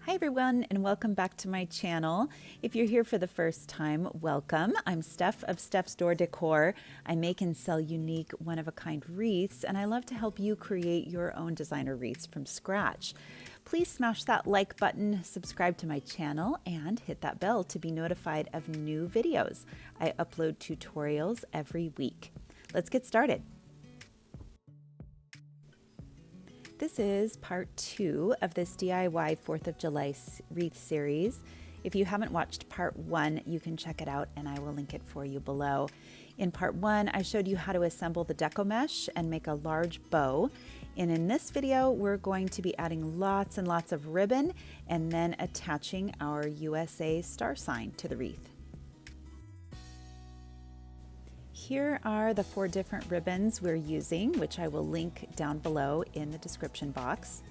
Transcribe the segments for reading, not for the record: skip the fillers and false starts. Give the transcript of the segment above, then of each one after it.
Hi everyone, and welcome back to my channel. If you're here for the first time, welcome. I'm Steph of Steph's Door Decor. I make and sell unique, one-of-a-kind wreaths, and I love to help you create your own designer wreaths from scratch. Please smash that like button, subscribe to my channel, and hit that bell to be notified of new videos. I upload tutorials every week. Let's get started. This is part 2 of this DIY 4th of July wreath series. If you haven't watched part 1, you can check it out and I will link it for you below. In part 1, I showed you how to assemble the Deco mesh and make a large bow. And in this video, we're going to be adding lots and lots of ribbon and then attaching our USA star sign to the wreath. Here are the 4 different ribbons we're using, which I will link down below in the description box.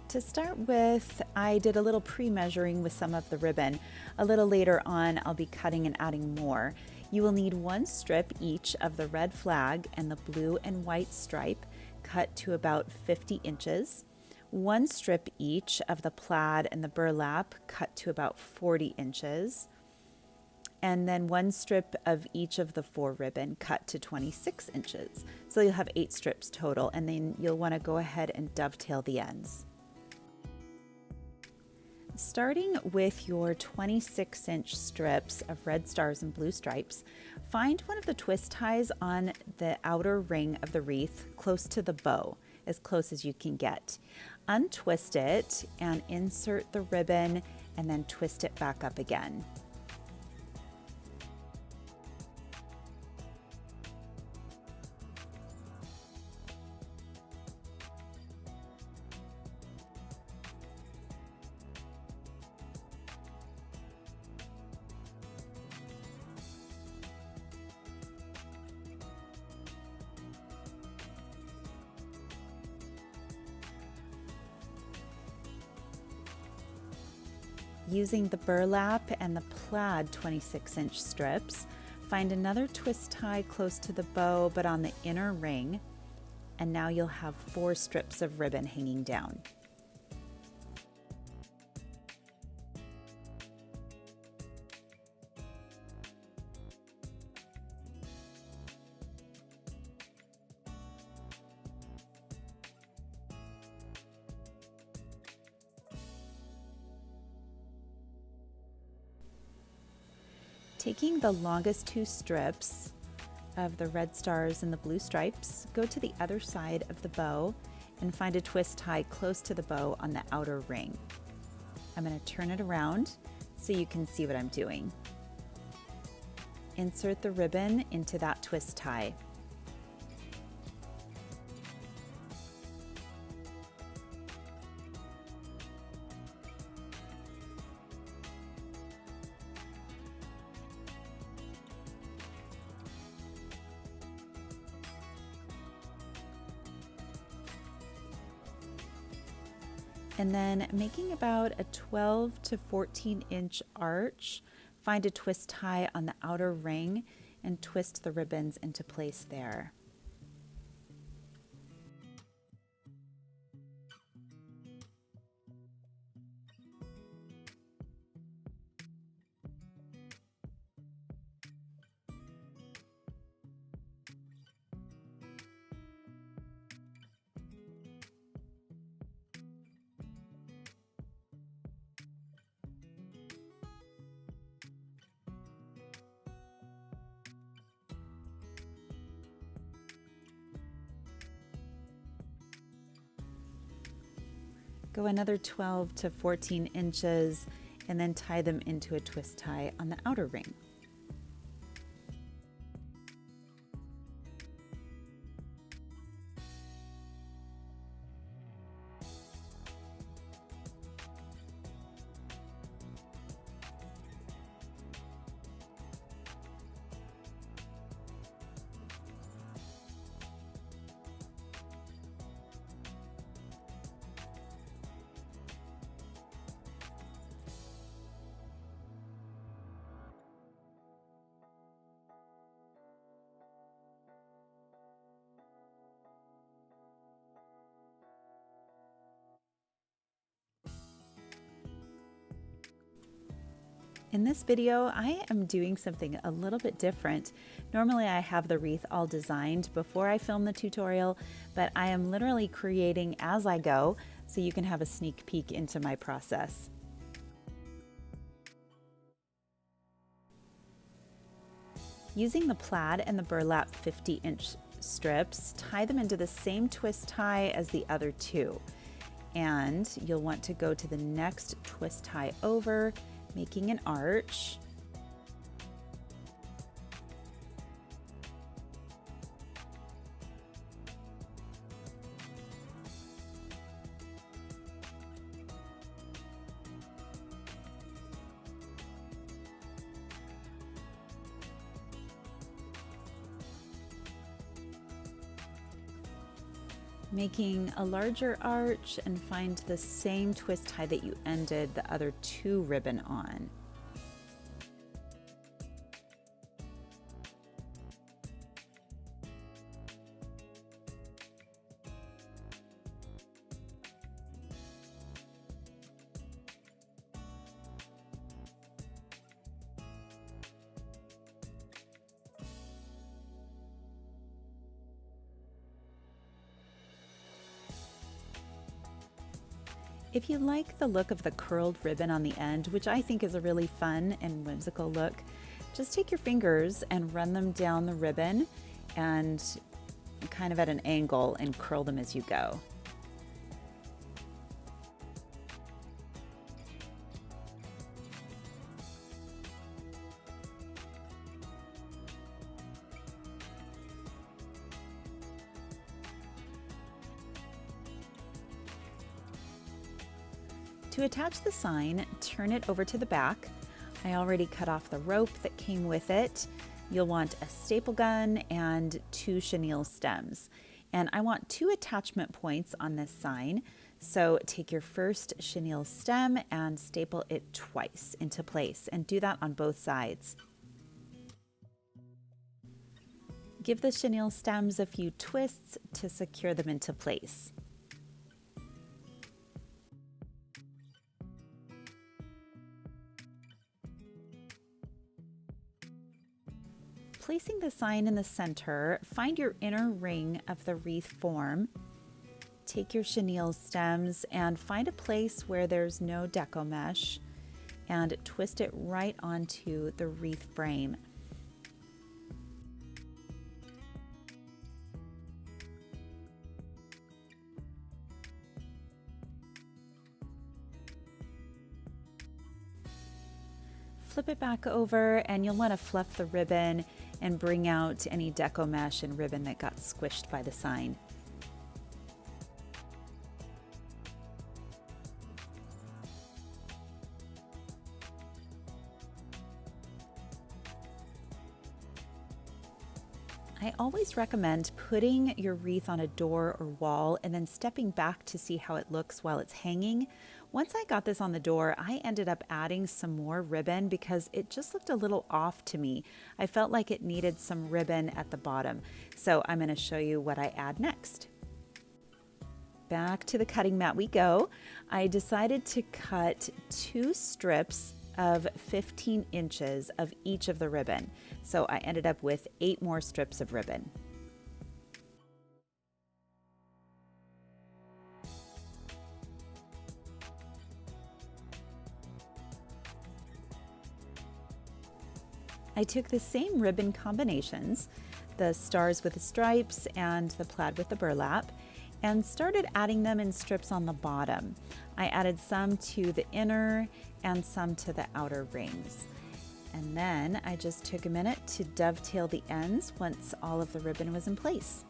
To start with, I did a little pre-measuring with some of the ribbon. A little later on, I'll be cutting and adding more. You will need 1 strip each of the red flag and the blue and white stripe, cut to about 50 inches. 1 strip each of the plaid and the burlap, cut to about 40 inches. And then 1 strip of each of the 4 ribbon cut to 26 inches. So you'll have 8 strips total, and then you'll want to go ahead and dovetail the ends. Starting with your 26-inch strips of red stars and blue stripes, find one of the twist ties on the outer ring of the wreath close to the bow, as close as you can get. Untwist it and insert the ribbon and then twist it back up again. Using the burlap and the plaid 26-inch strips, find another twist tie close to the bow but on the inner ring, and now you'll have 4 strips of ribbon hanging down. Taking the longest 2 strips of the red stars and the blue stripes, go to the other side of the bow and find a twist tie close to the bow on the outer ring. I'm going to turn it around so you can see what I'm doing. Insert the ribbon into that twist tie. And then making about a 12 to 14 inch arch, find a twist tie on the outer ring and twist the ribbons into place there. Go another 12 to 14 inches and then tie them into a twist tie on the outer ring. In this video, I am doing something a little bit different. Normally I have the wreath all designed before I film the tutorial, but I am literally creating as I go so you can have a sneak peek into my process. Using the plaid and the burlap 50-inch strips, tie them into the same twist tie as the other two. And you'll want to go to the next twist tie over, making an arch. Making a larger arch and find the same twist tie that you ended the other two ribbon on. If you like the look of the curled ribbon on the end, which I think is a really fun and whimsical look, just take your fingers and run them down the ribbon and kind of at an angle and curl them as you go. To attach the sign, turn it over to the back. I already cut off the rope that came with it. You'll want a staple gun and 2 chenille stems. And I want 2 attachment points on this sign. So take your first chenille stem and staple it twice into place, and do that on both sides. Give the chenille stems a few twists to secure them into place. Placing the sign in the center, find your inner ring of the wreath form. Take your chenille stems and find a place where there's no deco mesh and twist it right onto the wreath frame. Flip it back over and you'll want to fluff the ribbon and bring out any deco mesh and ribbon that got squished by the sign. I always recommend putting your wreath on a door or wall and then stepping back to see how it looks while it's hanging. Once I got this on the door, I ended up adding some more ribbon because it just looked a little off to me. I felt like it needed some ribbon at the bottom. So I'm going to show you what I add next. Back to the cutting mat we go. I decided to cut 2 strips of 15 inches of each of the ribbon. So I ended up with 8 more strips of ribbon. I took the same ribbon combinations, the stars with the stripes and the plaid with the burlap, and started adding them in strips on the bottom. I added some to the inner and some to the outer rings. And then I just took a minute to dovetail the ends once all of the ribbon was in place.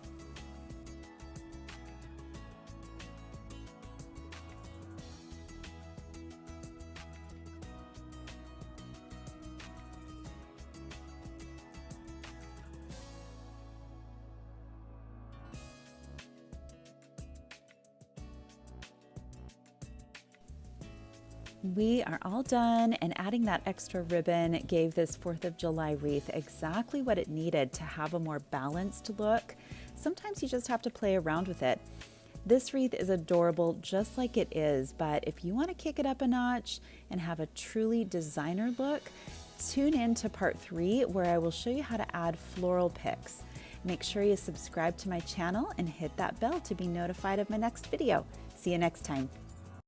We are all done, and adding that extra ribbon gave this 4th of July wreath exactly what it needed to have a more balanced look. Sometimes you just have to play around with it. This wreath is adorable just like it is, but if you want to kick it up a notch and have a truly designer look, tune in to part 3 where I will show you how to add floral picks. Make sure you subscribe to my channel and hit that bell to be notified of my next video. See you next time.